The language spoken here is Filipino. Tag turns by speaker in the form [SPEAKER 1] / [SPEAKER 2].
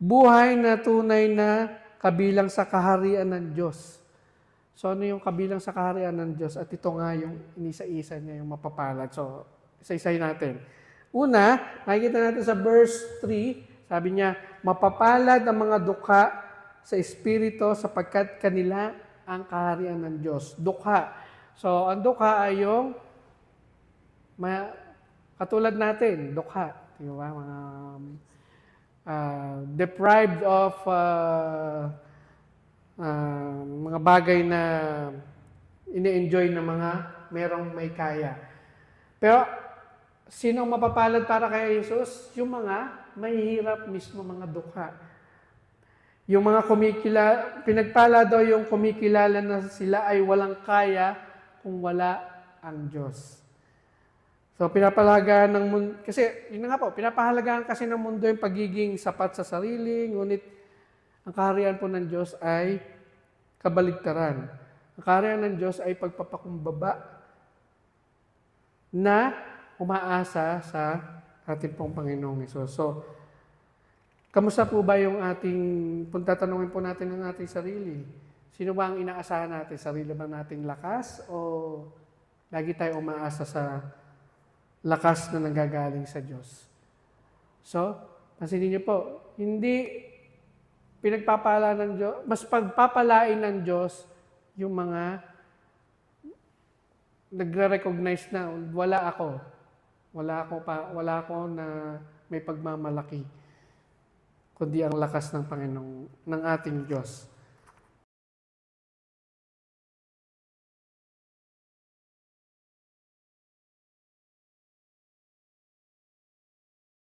[SPEAKER 1] Buhay na tunay na kabilang sa kaharian ng Diyos. So ano yung kabilang sa kaharian ng Diyos? At ito nga yung inisa-isa niya, yung mapapalad. So, isa-isay natin. Una, makikita natin sa verse 3, sabi niya, mapapalad ang mga dukha sa Espiritu sapagkat kanila ang kaharian ng Diyos. Dukha. So, ang dukha ay yung katulad natin, dukha. Di ba? Mga deprived of mga bagay na ini-enjoy ng mga merong may kaya. Pero, sino mapapalad para kay Jesus? Yung mga mahihirap mismo, mga dukha. Yung mga pinagpala daw yung kumikilala na sila ay walang kaya kung wala ang Diyos. So, pinapahalagaan ng mundo, kasi, yun nga po, pinapahalagaan kasi ng mundo yung pagiging sapat sa sarili, ngunit ang kaharian po ng Diyos ay kabaligtaran. Ang kaharian ng Diyos ay pagpapakumbaba na umaasa sa ating pong Panginoong Hesus. So, kamusta po ba yung tatanungin po natin ng ating sarili? Sino ba ang inaasahan natin? Sarili ba nating lakas o lagi tayo umaasa sa lakas na nanggagaling sa Diyos? So, pansinin niyo po, hindi pinagpapala ng Diyos, mas pagpapalain ng Diyos yung mga nagre-recognize na wala ako na may pagmamalaki, kundi ang lakas ng Panginoon, ng ating Diyos.